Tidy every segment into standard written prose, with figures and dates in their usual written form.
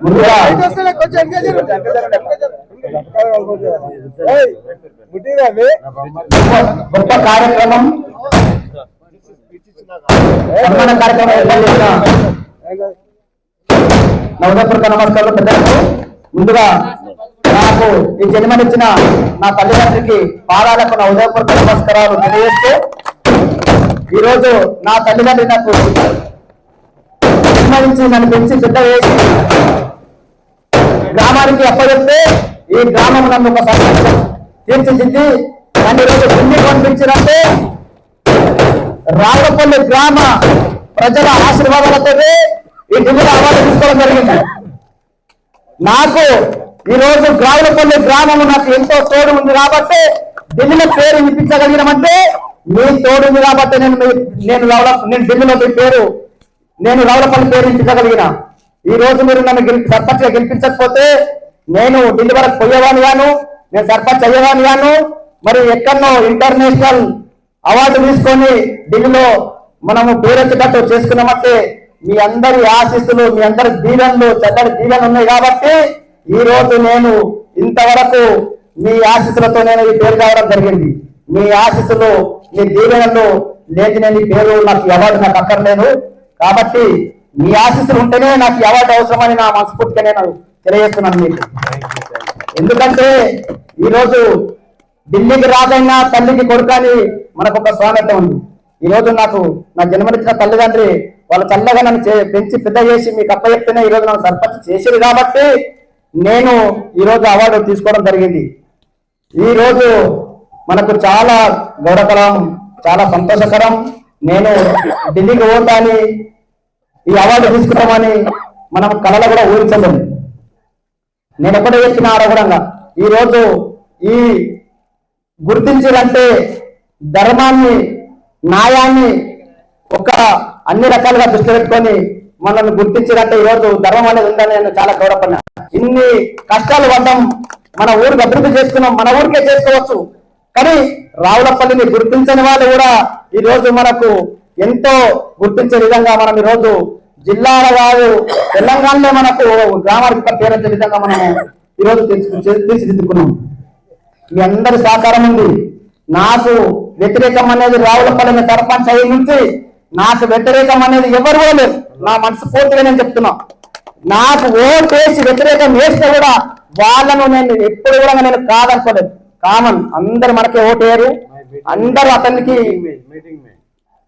ముందుగా గొప్ప కార్యక్రమం సన్మాన కార్యక్రమం నవదపూర్క నమస్కారాలు పెద్దలకు. ముందుగా నాకు ఈ జన్మనిచ్చిన నా తల్లిదండ్రికి పాదాలకు నా ఉదయపూర్వక నమస్కారాలు తెలియజేస్తూ, ఈరోజు నా తల్లిదండ్రి నాకు జన్మనించి నన్ను పెంచి పెద్ద వేసి గ్రామానికి అప్పచెప్తే ఈ గ్రామం నన్ను ఒక తీర్చిదిద్ది నన్ను ఈరోజు ఢిల్లీ పంపించినట్టే రాళ్లపల్లి గ్రామ ప్రజల ఆశీర్వాదాలతో ఈ ఢిల్లీలో అవార్డు తీసుకోవడం జరిగింది. నాకు ఈరోజు రావులపల్లి గ్రామం నాకు ఎంతో తోడు ఉంది కాబట్టి ఢిల్లీలో పేరు వినిపించగలిగినామంటే మీ తోడు ఉంది కాబట్టి నేను ఢిల్లీలో మీ పేరు నేను రావులపల్లి పేరు వినిపించగలిగిన. ఈ రోజు మీరు నన్ను సర్పంచ్ గా గెలిపించకపోతే నేను ఢిల్లీ వరకు పోయేవాని గాను, నేను సర్పంచ్ అయ్యేవాని గాను, మరి ఎక్కడో ఇంటర్నేషనల్ అవార్డు తీసుకొని ఢిల్లీలో మనము పేరెత్తేటట్టు చేసుకున్నామంటే మీ అందరి ఆశీస్సులు, మీ అందరి దీవెనలు, చక్కటి దీవెనలు ఉన్నాయి కాబట్టి ఈ రోజు నేను ఇంతవరకు మీ ఆశీస్సులతో నేను ఈ పేరు కావడం జరిగింది. మీ ఆశీస్సులు, మీ దీవెనలు లేని నేను ఈ పేరు నాకు అవార్డు నాకు అక్కర్లేదు. కాబట్టి మీ ఆశీస్సులు ఉంటేనే నాకు ఈ అవార్డు అవసరమని నా మనస్ఫూర్తిగా నేను తెలియజేస్తున్నాను మీకు. ఎందుకంటే ఈరోజు ఢిల్లీకి రాజైనా తల్లికి కొడుకని మనకు ఒక స్వాగతం ఉంది. ఈరోజు నాకు నా జన్మనిచ్చిన తల్లిదండ్రి వాళ్ళ చల్లగా నన్ను పెంచి పెద్ద చేసి మీకు అప్పచెప్తేనే ఈరోజు నన్ను సర్పంచ్ చేసేది కాబట్టి నేను ఈరోజు అవార్డు తీసుకోవడం జరిగింది. ఈరోజు మనకు చాలా గౌరవకరం, చాలా సంతోషకరం. నేను ఢిల్లీకి పోతాని ఈ అవార్డు తీసుకున్నామని మనం కళలో కూడా ఊహించలేదు. నేను ఎప్పుడో చెప్పిన ఆడగూడంగా ఈరోజు ఈ గుర్తించాలంటే ధర్మాన్ని, న్యాయాన్ని ఒక అన్ని రకాలుగా దృష్టి పెట్టుకొని మనల్ని గుర్తించాలంటే ఈరోజు ధర్మం అనేది ఉందని నేను చాలా గౌరవపడినా. ఇన్ని కష్టాలు పడ్డాం, మన ఊరికి అభివృద్ధి చేసుకున్నాం, మన ఊరికే చేసుకోవచ్చు. కానీ రావులపల్లిని గుర్తించని వాళ్ళు కూడా ఈరోజు మనకు ఎంతో గుర్తించే విధంగా మనం ఈరోజు జిల్లాలో కాదు తెలంగాణలో మనకు గ్రామానికి పేరంచే విధంగా మనం ఈరోజు తీర్చిదిద్దుకున్నాం. మీ అందరి సహకారం ఉంది. నాకు వ్యతిరేకం అనేది రావులపల్లి సర్పంచ్ అయ్యి నుంచి నాకు వ్యతిరేకం అనేది ఎవరు కూడా లేదు. నా మనసు పూర్తిగా నేను చెప్తున్నా. నాకు ఓటు వేసి వ్యతిరేకం వేస్తే కూడా వాళ్ళను నేను ఎప్పుడు కూడా నేను కాదనుకోలేదు. కామన్ అందరు మనకి ఓటేరు, అందరూ అతనికి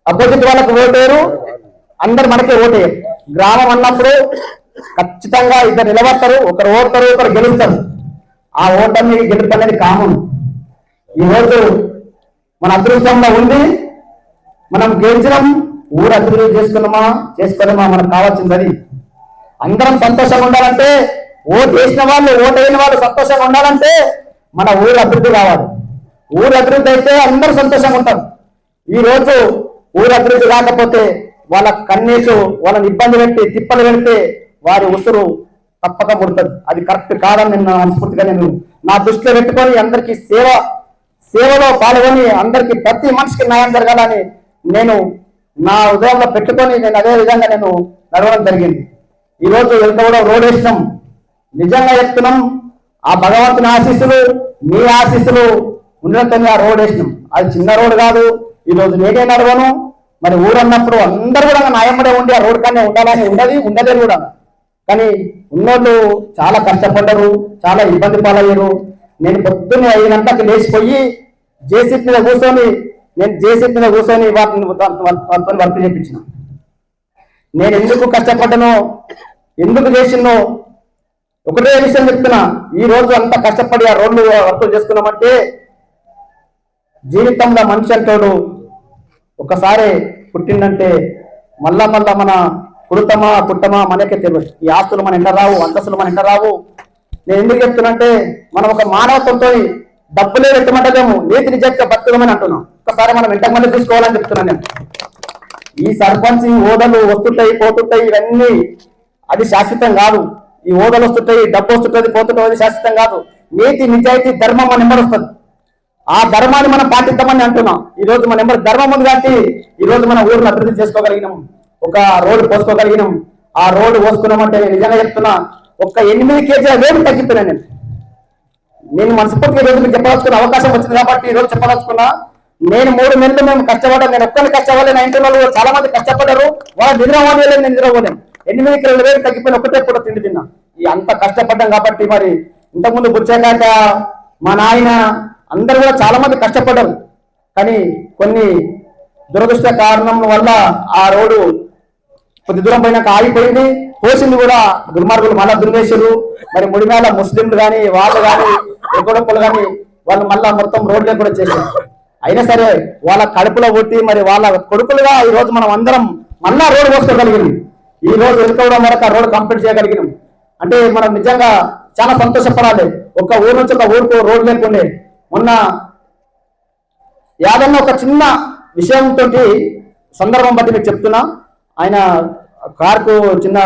అపోజిట్ వాళ్ళకి ఓటేరు, అందరు మనకే ఓటేరు. గ్రామం అన్నప్పుడు ఖచ్చితంగా ఇద్దరు నిలబడతారు, ఒకరు ఓడతారు, ఒకరు గెలుస్తారు. ఆ ఓటమి గెలుపు అనేది కామన్. ఈరోజు మన అదృష్టంలో ఉంది, మనం గెలిచినాం, ఊరు అభివృద్ధి చేసుకోలేమా మనకు కావాల్సింది అది. అందరం సంతోషంగా ఉండాలంటే, ఓటు వేసిన వాళ్ళు, ఓటు అయిన వాళ్ళు సంతోషంగా ఉండాలంటే మన ఊరు అభివృద్ధి కావాలి. ఊరు అభివృద్ధి అయితే అందరూ సంతోషంగా ఉంటారు. ఈ రోజు ఊరు అభివృద్ధి కాకపోతే వాళ్ళ కన్నీసు, వాళ్ళని ఇబ్బంది పెట్టి తిప్పలు పెడితే వారి ఉసురు తప్పక పుడుతుంది. అది కరెక్ట్ కాదని నేను మనస్ఫూర్తిగా నేను నా దృష్టిలో పెట్టుకొని అందరికీ సేవలో పాల్గొని అందరికీ ప్రతి మనిషికి న్యాయం జరగాలని నేను నా ఉదయంలో పెట్టుకొని నేను అదే విధంగా నేను నడవడం జరిగింది. ఈరోజు ఎంత కూడా రోడ్ వేసినాం, నిజంగా చెప్తున్నాం. ఆ భగవంతుని ఆశీస్సులు, మీ ఆశీస్సులు ఉండడంతో ఆ రోడ్ వేసినాం. అది చిన్న రోడ్ కాదు. ఈరోజు నేనే నడవను. మరి ఊరన్నప్పుడు అందరూ కూడా న్యాయపడే ఉండి ఆ రోడ్ కానీ ఉండాలని ఉండలేదు కూడా. కానీ ఉన్నోళ్ళు చాలా కష్టపడ్డారు, చాలా ఇబ్బంది పాలయ్యారు. నేను పొద్దున్నే 5 గంటలకు లేచిపోయి జేసీపీ మీద కూర్చొని వాటిని వర్క్ చేయించిన. నేను ఎందుకు కష్టపడ్డానో, ఎందుకు చేసినో ఒకటే విషయం చెప్తున్నా. ఈ రోజు అంత కష్టపడి ఆ రోడ్లు వర్కులు చేసుకున్నామంటే జీవితంలో మనిషి అంటాడు ఒకసారి పుట్టిందంటే మళ్ళా మన పుట్టమా మనకే తెలియదు. ఈ ఆస్తులు మన ఇంట రావు, అంతస్తులు మన ఇంట రావు. నేను ఎందుకు చెప్తున్నంటే మనం ఒక మానవత్వంతో డబ్బులే పెట్టమంటలేము, నీతి నిజంగా బతుకమని అంటున్నాం. ఒకసారి మనం ఇంతకు మంది చూసుకోవాలని చెప్తున్నాను నేను. ఈ సర్పంచ్ హోదాలు వస్తుంటాయి, పోతుంటాయి, ఇవన్నీ అది శాశ్వతం కాదు. ఈ హోదాలు వస్తుంటాయి, డబ్బు వస్తుంటుంది, పోతుంటుంది, శాశ్వతం కాదు. నీతి నిజాయితీ ధర్మం మన నెంబర్ వస్తుంది. ఆ ధర్మాన్ని మనం పాటిద్దామని అంటున్నాం. ఈ రోజు మన నెంబర్ ధర్మం ఉంది కాబట్టి ఈ రోజు మన ఊరిని అభివృద్ధి చేసుకోగలిగినాం, ఒక రోడ్డు పోసుకోగలిగినాం. ఆ రోడ్డు పోసుకున్నామంటే నేను నిజంగా చెప్తున్నా, ఒక్క 8 కేజీల వేడి తగ్గిపోయినా నేను మనస్ఫూర్తిగా రోజు మీకు చెప్పదలుచుకున్న అవకాశం వచ్చింది కాబట్టి ఈ రోజు చెప్పదలుచుకున్నా. నేను 3 నెలలు మేము కష్టపడ్డాం. నేను ఒక్కరిని కష్టపడలే, నా ఇంటి వాళ్ళు చాలా మంది కష్టపడ్డారు. వాళ్ళు నిద్రపోలేదు, నేను నిద్రపోలేను. 8 కిలోల వేడి తగ్గిపోయిన ఒకటే పూట తిండి తిన్నా. ఈ అంత కష్టపడ్డాం కాబట్టి మరి ఇంతకుముందు బుచ్చాకాక మా నాయన అందరూ కూడా చాలా మంది కష్టపడ్డారు. కానీ కొన్ని దురదృష్ట కారణం వల్ల ఆ రోడ్డు కొద్ది దూరం పోయినాక ఆగిపోయింది. పోసింది కూడా దుర్మార్గులు మళ్ళా దుర్వేశారు. మరి ముడిమేళ ముస్లింలు కానీ వాళ్ళు కానీ ఎగొడప్పులు కానీ వాళ్ళు మళ్ళా మొత్తం రోడ్లే కూడా చేశారు. అయినా సరే వాళ్ళ కడుపులో పుట్టి మరి వాళ్ళ కొడుకులుగా ఈ రోజు మనం అందరం మళ్ళా రోడ్డు పోసుకోగలిగింది. ఈ రోజు వెనుకోవడం వరకు ఆ రోడ్డు కంప్లీట్ చేయగలిగినాం అంటే మనం నిజంగా చాలా సంతోషపడాలి. ఒక ఊరు నుంచి ఒక ఊరుకు రోడ్డు లేకుండే. మొన్న యాదన్న ఒక చిన్న విషయంతో సందర్భం బట్టి మీకు చెప్తున్నా. ఆయన కార్కు చిన్న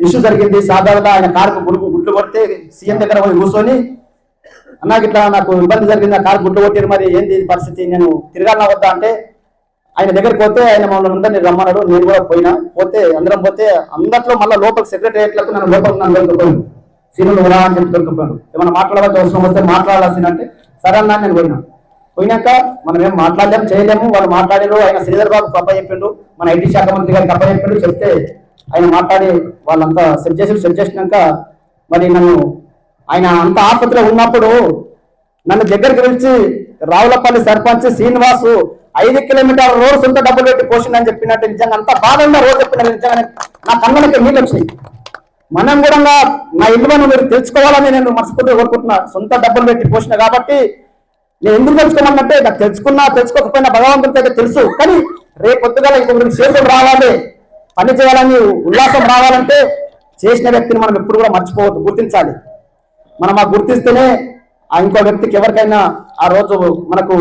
ఇష్యూ జరిగింది. సాధారణంగా ఆయన కార్కు గుడ్లు కొడితే సీఎం దగ్గర పోయి కూర్చొని, అన్నాకి ఇట్లా నాకు ఇబ్బంది జరిగింది, ఆ కారు గుడ్లు కొట్టారు, మరి ఏంది పరిస్థితి, నేను తిరగాలన్నా వద్దా అంటే ఆయన దగ్గరికి పోతే ఆయన మమ్మల్ని అందరినీ రమ్మన్నాడు. నేను కూడా పోతే అందరం పోతే అందట్లో మళ్ళీ లోపల సెక్రటరియట్లకు నన్ను లోపల దొరికిపోయాను. సీనులు రా అని చెప్పి దొరికిపోయాను. ఏమైనా మాట్లాడాల్సిన అవసరం వస్తే మాట్లాడాల్సింది అంటే సరే అన్నా నేను పోయినాక మనం ఏం మాట్లాడలేము చేయలేము. వాళ్ళు మాట్లాడారు. ఆయన శ్రీధర్ బాబు అప్ప చెప్పిండు, మన ఐటీ శాఖ మంత్రి గారికి అప్ప చెప్పిండు. చెప్తే ఆయన మాట్లాడి వాళ్ళంతా సెట్ చేసినాక మరి నన్ను ఆయన అంత ఆపత్తిలో ఉన్నప్పుడు నన్ను దగ్గరికి పిలిచి రావులపల్లి సర్పంచ్ శ్రీనివాసు 5 కిలోమీటర్ల రోడ్ సొంత డబ్బులు పెట్టి పోసిందని చెప్పినట్టు నిజంగా అంత బాధంగా రోజు చెప్పిన నిజంగా నా కళ్ళకి నీళ్ళు వచ్చినాయి. మనం కూడా నా ఇల్లు మీరు తెలుసుకోవాలని నేను మనస్ఫూర్తిగా కోరుకుంటున్నా. సొంత డబ్బులు పెట్టి పోసిన కాబట్టి నేను ఎందుకు తెలుసుకోమన్నట్టే నాకు తెలుసుకోకపోయినా భగవంతుడికి అయితే తెలుసు. కానీ రేపు పొద్దుగా ఇంకొకరికి చేతులు రావాలి, పని చేయాలని ఉల్లాసం రావాలంటే చేసిన వ్యక్తిని మనం ఎప్పుడు కూడా మర్చిపోవద్దు, గుర్తించాలి. మనం ఆ గుర్తిస్తేనే ఆ ఇంకో వ్యక్తికి ఎవరికైనా ఆ రోజు మనకు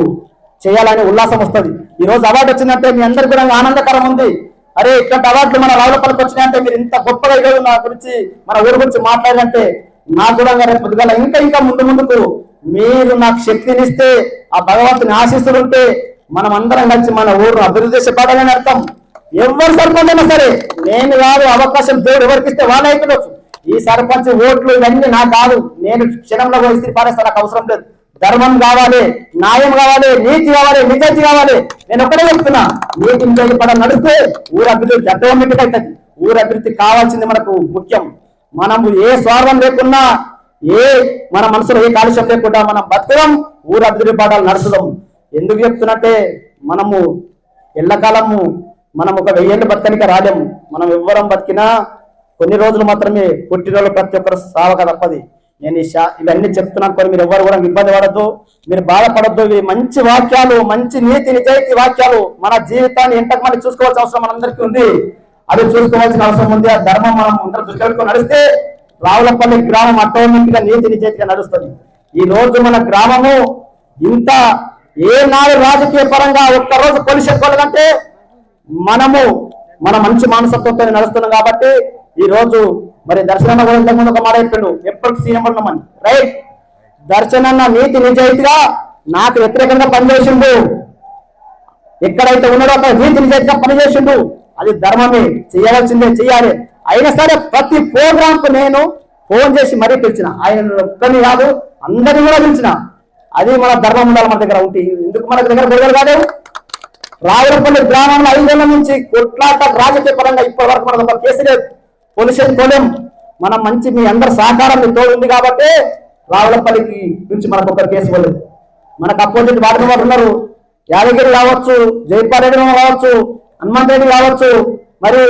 చేయాలని ఉల్లాసం వస్తుంది. ఈ రోజు అవార్డు వచ్చిందంటే మీ అందరికి కూడా ఆనందకరం ఉంది. అరే ఇట్లాంటి అవార్డులు మన రావులపల్లికి వచ్చినాయంటే మీరు ఇంత గొప్పగా ఈరోజు నా గురించి మన ఊరి గురించి మాట్లాడాలంటే నాకు కూడా రేపు పొద్దుగా ఇంకా ముందుకు మీరు నాకు శక్తినిస్తే, ఆ భగవంతుని ఆశీస్సులు ఉంటే మనం అందరం కలిసి మన ఊరు అభివృద్ధి చేపడాలని అర్థం. ఎవరు సర్పంచ్ అయినా సరే నేను కాదు, అవకాశం దేవుడు ఎవరికి ఇస్తే వాళ్ళు అయిపోవచ్చు. ఈ సర్పంచ్ ఓట్లు ఇవన్నీ నాకు కాదు. నేను క్షణంలో ఇస్త్రీ పారేస్తా, నాకు అవసరం లేదు. ధర్మం కావాలి, న్యాయం కావాలి, నీతి కావాలి, నిజాయితీ కావాలి. నేను ఒకటే చెప్తున్నా, నీతి నిజాయితీ పడ నడిస్తే ఊరు అభివృద్ధి ఆటోమేటిక్ అవుతుంది. ఊరు అభివృద్ధి కావాల్సింది మనకు ముఖ్యం. మనము ఏ స్వార్థం లేకున్నా, మన మనసులో ఏ కాలుష్యం లేకుండా మనం బతకడం, ఊరు అభివృద్ధి పాఠాలు నడుచుదాం. ఎందుకు చెప్తున్నట్టే మనము ఎల్లకాలము మనం ఒక 1000 ఏళ్ళు బతకనిక రాలేము. మనం ఎవ్వరం బతికినా కొన్ని రోజులు మాత్రమే. పుట్టినరోజు ప్రతి ఒక్కరు సావక తప్పది. నేను ఇవన్నీ చెప్తున్నాను కొని మీరు ఎవరు కూడా ఇబ్బంది పడద్దు, మీరు బాధపడద్దు. ఇవి మంచి వాక్యాలు, మంచి నీతి నిజాయితీ వాక్యాలు. మన జీవితాన్ని ఎంతకు మంది చూసుకోవాల్సిన అవసరం మనందరికీ ఉంది. అది చూసుకోవాల్సిన అవసరం ఉంది. ఆ ధర్మం మనం అందరూ దృష్టి పెట్టుకొని నడిస్తే రావులపల్లి గ్రామం ఆటోమేటిక్ గా నీతి నిజాయితీగా నడుస్తుంది. ఈ రోజు మన గ్రామము ఇంత ఏనాడు రాజకీయ పరంగా ఒక్కరోజు పోలీసు ఎక్కువాలంటే మన మంచి మానసత్వంతో నడుస్తున్నాం కాబట్టి ఈ రోజు మరి దర్శనన్న కూడా ఇంతకుముందు ఒక మాట చెప్పిండు, ఎప్పటికి సీఎం ఉన్నామని. రైట్, దర్శనన్న నీతి నిజాయితీగా నాకు వ్యతిరేకంగా పనిచేసిండు. ఎక్కడైతే ఉన్నాడో అక్కడ నీతి నిజాయితీగా పనిచేసిండు. అది ధర్మమే, చేయవలసిందే, చేయాలి. అయినా సరే ప్రతి ప్రోగ్రామ్ కు నేను ఫోన్ చేసి మరీ పిలిచిన. ఆయన ఒక్కరిని కాదు, అందరినీ కూడా పిలిచిన. అది మన ధర్మం ఉండాలి మన దగ్గర ఉంటే. ఎందుకు మన దగ్గర గొడవలు కాదు? రావులపల్లి గ్రామంలో 5 ఏళ్ల నుంచి కొట్లాట రాజకీయ పరంగా ఇప్పటి వరకు మనకు ఒక కేసు లేదు, పోలీస్ పోలేం. మనం మంచి మీ అందరి సహకారం తోడు ఉంది కాబట్టి రావులపల్లికి నుంచి మనకు ఒక కేసు పోలేదు. మనకు అపోజిట్ వార్డు మెంబర్లు ఉన్నారు. యాదగిరి కావచ్చు, జైపాల్ రెడ్డి కావచ్చు, హనుమంత్ రెడ్డి కావచ్చు, మరి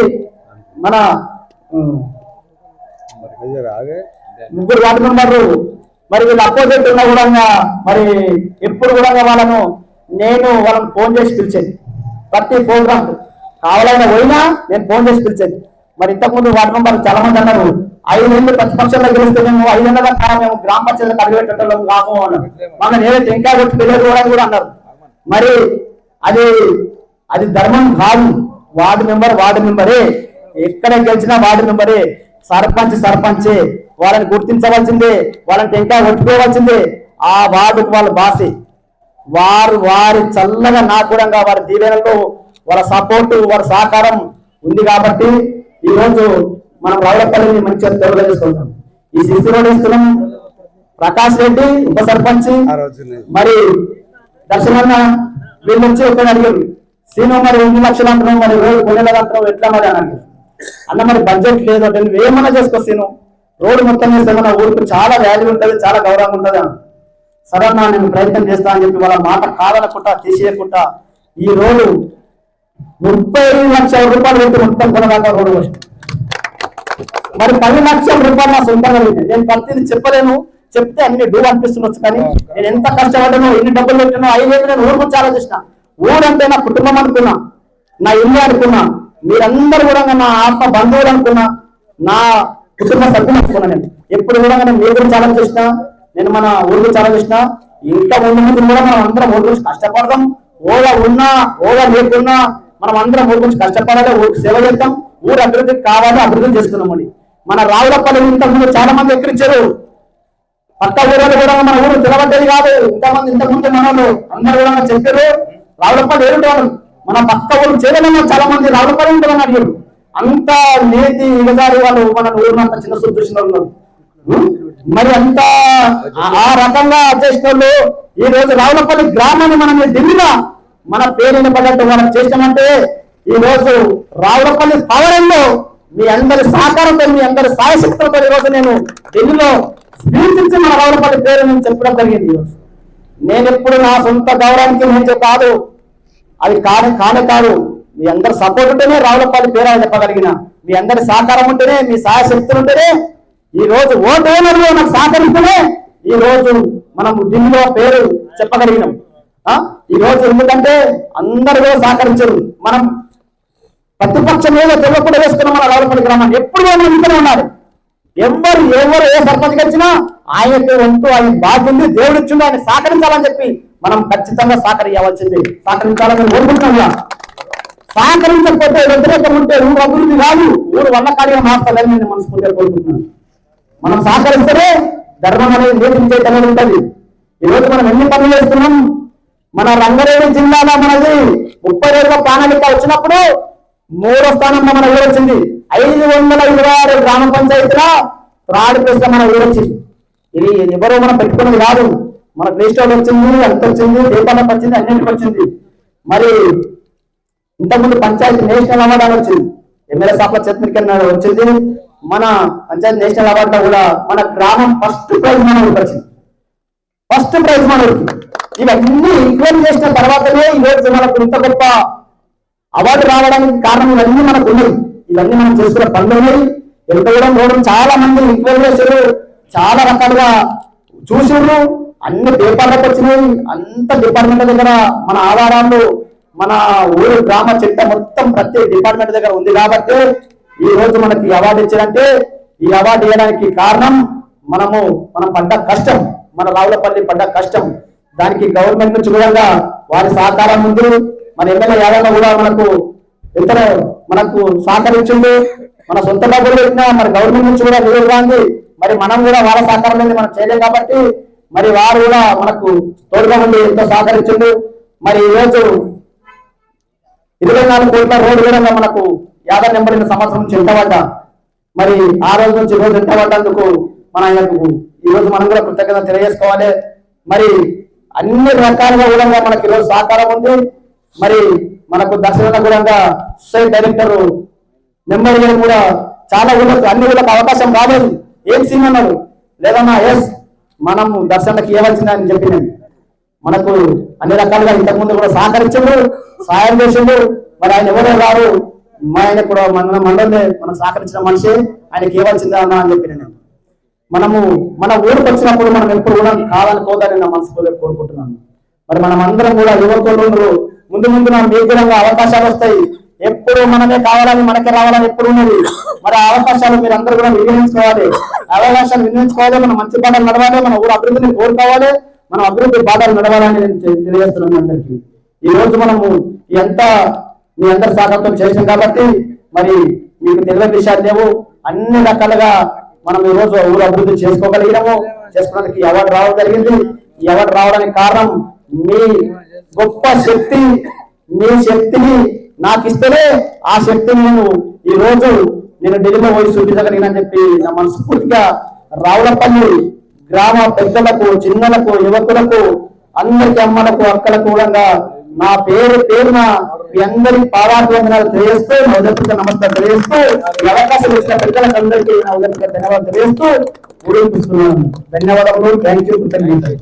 మన 3 వార్డు మెంబర్లు. మరి వీళ్ళు అపోజిట్ ఉన్నా కూడా మరి ఎప్పుడు కూడా వాళ్ళని ఫోన్ చేసి పిలిచేది. ప్రతి ప్రోగ్రామ్ కావాలైనా పోయినా నేను ఫోన్ చేసి పిలిచేది. మరి ఇంతకుముందు వార్డు మెంబర్లు చాలా మంది అన్నారు, 5 ఏళ్ళు ప్రతిపక్షంలో గెలిస్తే మేము 5 ఏళ్ళ మేము గ్రామ పంచాయతీలకు అడిగేటట్టు కాము అన్నారు. మమ్మల్ని ఏదైతే ఇంకా కొట్టి పిల్లలు కూడా అన్నారు. మరి అది ధర్మం కాదు. వార్డు మెంబరే, ఎక్కడ గెలిచినా వార్డు మెంబరే. సర్పంచే, వాళ్ళని గుర్తించవలసిందే, వాళ్ళని ఇంకా కొట్టుకోవాల్సిందే. ఆ వార్డుకు వాళ్ళ బాసే. వారి చల్లగా నాకు కూడా వారి దీవెనలో వాళ్ళ సపోర్టు, వారి సహకారం ఉంది కాబట్టి ఈ రోజు మనం రావులపల్లిని మంచిగా తోడుగా చేసుకుంటాం. ఈ సిసి రోడ్ ఇస్తున్నాం. ప్రకాష్ రెడ్డి ఉప సర్పంచ్ మరి దర్శనన్న వీళ్ళ నుంచి ఒక అడిగారు, సీను మరి 2 లక్షలు అంటున్నాం, మరి రోడ్డు 3 నెలలు అంటున్నాం, ఎట్లా మరి అని అడిగారు. అన్న మరి బడ్జెట్ లేదు అంటే నువ్వు ఏమన్నా చేసుకొస్తాను, రోడ్డు మొత్తం చేస్తే మన ఊరికి చాలా వాల్యూ ఉంటుంది, చాలా గౌరవం ఉంటుంది అని. సరే అన్న నేను ప్రయత్నం చేస్తా అని చెప్పి వాళ్ళ మాట కాదనకుండా తీసేయకుండా ఈ రోడ్డు 35 లక్షల రూపాయలు పెట్టి మొత్తం కొనదాకా రోడ్డు వచ్చింది. మరి 10 లక్షల రూపాయలు నా సొంతంగా పెట్టింది. నేను ప్రతిదీ చెప్పలేను, చెప్తే అన్ని డూ అనిపిస్తుండొచ్చు, కానీ నేను ఎంత కష్టపడ్డానో, ఎన్ని డబ్బులు పెట్టానో, 5 ఏళ్ళు నేను ఊరు గురించి ఆలోచిస్తున్నా. ఊరంటే నా కుటుంబం అనుకున్నా, నా ఇల్లు అనుకున్నా, మీరందరూ కూడా నా ఆత్మ బంధువులు అనుకున్నా, నా కుటుంబ సభ్యులు అనుకున్నా. నేను ఎప్పుడు కూడా నేను మీ గురించి ఆలోచిస్తున్నా, నేను మన ఊరి గురించి ఆలోచిస్తున్నా. ఇంకా ముందు కూడా మనం అందరం ఊరి గురించి కష్టపడదాం. ఓలా ఉన్నా ఓలా లేకున్నా మనం అందరం ఊరి గురించి కష్టపడాలి, ఊరికి సేవ చేద్దాం, ఊరు అభివృద్ధికి కావాలి, అభివృద్ధి చేసుకున్నామని. మన రావులపల్లి ఇంతకుముందు చాలా మంది ఎక్కిరించారు, పక్క ఊరు కూడా మన ఊరు తెలవడ్డది కాదు. ఇంతకుముందు మనలు అందరూ కూడా చెప్పారు రావులపల్లి ఏడుంటారు, మన పక్క ఊరు చేయలేమో చాలా మంది రావులపల్లి ఉంటారని అడిగారు. అంత నేతి ఇగదారి వాళ్ళు మన ఊరు అంత చిన్న సూపు చూసిన వాళ్ళు మరి అంత ఆ రకంగా చేసిన వాళ్ళు ఈ రోజు రావులపల్లి గ్రామాన్ని మనం ఢిల్లీలో మన పేరుని పడ్డట్టు మనం చేసామంటే ఈ రోజు రావులపల్లి పవరంలో మీ అందరి సహకారంతో, మీ అందరి సాయశక్తులతో ఈ రోజు నేను ఢిల్లీలో స్పీచించి మన రావులపల్లి పేరు నేను చెప్పడం జరిగింది. నేను ఎప్పుడు నా సొంత గౌరవానికి నేను కాదు, అది కానే కాదు, మీ అందరి సపోర్ట్ ఉంటేనే రావులపల్లి పేరు అని చెప్పగలిగిన, మీ అందరి సహకారం ఉంటేనే, మీ సహాయశక్తులు ఉంటేనే, ఈ రోజు ఓటు ఓనర్లు నాకు సహకరిస్తేనే ఈ రోజు మనం ఢిల్లీలో పేరు చెప్పగలిగినాం. ఈ రోజు ఎందుకంటే అందరూ కూడా సహకరించారు. మనం ప్రతిపక్షం మీద తెలియకుండా వేసుకున్నాం మన రావులపల్లి గ్రామాన్ని. ఎప్పుడు మనం ఇంట్లోనే ఉన్నారు. ఎవరు ఏ సర్పంచ్కి వచ్చినా ఆయనకి వంతు ఆయన బాగుంది, దేవుడు ఇచ్చిండు, ఆయన సహకరించాలని చెప్పి మనం ఖచ్చితంగా సహకరించాలని కోరుకుంటున్నాం. సహకరించకపోతే వ్యతిరేకం ఉంటే ఊరు అభివృద్ధి కాదు, ఊరు వల్ల కార్యం మార్చాలని నేను మనస్ఫూర్తిగా కోరుకుంటున్నాను. మనం సహకరిస్తేనే ధర్మం అనేది నేర్పించేది అనేది ఉంటుంది. ఈరోజు మనం ఎన్ని పనులు చేస్తున్నాం. మన రంగారెడ్డి జిల్లాలో మనది 30 ప్రణాళిక వచ్చినప్పుడు 3వ స్థానంలో మన ఊరు వచ్చింది. 526 గ్రామ పంచాయతీల థర్డ్ ప్లేస్ లో మన ఊరు వచ్చింది. ఇది ఎవరో మనం పెట్టుకున్నది కాదు, మన ప్లే స్టోర్ వచ్చింది, అంత వచ్చింది, దీపాలకు వచ్చింది, అన్నింటికి వచ్చింది. మరి ఇంతకుముందు పంచాయతీ నేషనల్ అవార్డు అని వచ్చింది, ఎమ్మెల్యే సాప్ల చేతికి వచ్చింది. మన పంచాయతీ నేషనల్ అవార్డులో కూడా మన గ్రామం ఫస్ట్ ప్రైజ్ మన ఊరికి వచ్చింది, ఫస్ట్ ప్రైజ్ మన ఊరికి. ఇవన్నీ ఎంక్వైరీ చేసిన తర్వాతనే ఈ రోజు మనకు ఇంత గొప్ప అవార్డు రావడానికి కారణం ఇవన్నీ మనకు ఉన్నాయి. ఇవన్నీ మనం చేసుకున్న పనులు ఉన్నాయి. ఎంత కూడా పోవడం చాలా మంది ఎంక్వైరీ చేశారు, చాలా రకాలుగా చూసారు, అన్ని పేపర్లకు వచ్చినాయి, అంత డిపార్ట్మెంట్ దగ్గర మన ఆధారాలు, మన ఊరు గ్రామ చట్ట మొత్తం ప్రతి డిపార్ట్మెంట్ దగ్గర ఉంది. కాబట్టి ఈ రోజు మనకి అవార్డు ఇచ్చారంటే ఈ అవార్డు ఇవ్వడానికి కారణం మనం పడ్డ కష్టం, మన రావులపల్లి పడ్డ కష్టం. దానికి గవర్నమెంట్ నుంచి కూడా వారి సహకారం ఉంది. మన ఎమ్మెల్యే యాదవ్ కూడా మనకు సహకరించింది. మన సొంత డబ్బులు పెట్టినా మరి గవర్నమెంట్ నుంచి కూడా నిలబడింది. మరి మనం కూడా వాళ్ళ సహకారం అనేది మనం చేయలేం కాబట్టి మరి వారు కూడా మనకు తోడుగా ఉండి ఎంతో సహకరించింది. మరి ఈ రోజు 24 కోట్ల రోడ్డు కూడా మనకు 50 నెంబర్ సంవత్సరం నుంచి ఎంత పడ్డా, మరి ఆ రోజు నుంచి ఈ రోజు ఎంత పడ్డందుకు మన ఆయనకు ఈ రోజు మనం కూడా కృతజ్ఞత తెలియజేసుకోవాలి. మరి అన్ని రకాలుగా కూడా మనకి ఈరోజు సహకారం ఉంది. మరి మనకు దర్శన కూడా సొసైటీ డైరెక్టర్ నెంబర్ కూడా చాలా ఊళ్ళకు అన్ని ఊళ్ళకు అవకాశం రాలేదు. ఏం సీన్ అన్నారు లేదన్నా, ఎస్ మనం దర్శనకి ఇవ్వాల్సిందని చెప్పిన మనకు అన్ని రకాలుగా ఇంతకుముందు కూడా సహకరించండు, సహాయం చేసిండు. మరి ఆయన ఎవరో రారు, ఆయన కూడా మన మండలి మనం సహకరించిన మనిషి, ఆయనకి ఇవ్వాల్సిందే అన్నా అని చెప్పిన నేను. మన ఊరికి వచ్చినప్పుడు మనం ఎప్పుడు కూడా కాదనుకోదని నా మనస్ఫూర్తిగా కోరుకుంటున్నాను. మరి మనం అందరం కూడా యువకులు ముందు మీకు కూడా అవకాశాలు వస్తాయి. ఎప్పుడు మనమే కావాలని మనకే రావాలని ఎప్పుడు ఉన్నది. మరి ఆ అవకాశాలు మీరు అందరూ కూడా వినియోగించుకోవాలి, అవకాశాలు వినియోగించుకోవాలి. మనం మంచి బాధలు నడవాలి, మన ఊరు అభివృద్ధిని కోరుకోవాలి, మనం అభివృద్ధి బాధలు నడవాలని నేను తెలియజేస్తున్నాను అందరికీ. ఈ రోజు మనము మీ అందరి సహకారంతో చేసాం కాబట్టి మరి మీకు తెలియని విషయాలు లేవు. అన్ని రకాలుగా మనం ఈ రోజు ఊరు అభివృద్ధి చేసుకోగలిగినాము. చేసుకోవడానికి ఈ అవార్డు రావడం జరిగింది. ఈ అవార్డు రావడానికి కారణం మీ గొప్ప శక్తి, మీ శక్తిని నాకు ఇస్తేనే ఆ శక్తిని ఈ రోజు నేను ఢిల్లీలో పోయి చూపించగలిగినని చెప్పి నా మనస్ఫూర్తిగా రావులపల్లి గ్రామ పెద్దలకు, చిన్నలకు, యువకులకు, అందరికి, అమ్మలకు, అక్కలకు కూడా నా పేరున మీ అందరికి పాదాభివందనాలు తెలియజేస్తూ, నా ఉదయపూర్వక నమస్కారం తెలియజేస్తూ, ఈ అవకాశం ఇచ్చిన పెద్దలకు అందరికీ నా ఉదయపూర్వక ధన్యవాదాలు తెలియజేస్తూ ఊరేగిస్తున్నాను. ధన్యవాదములు. Thank you. కృతజ్ఞతలు.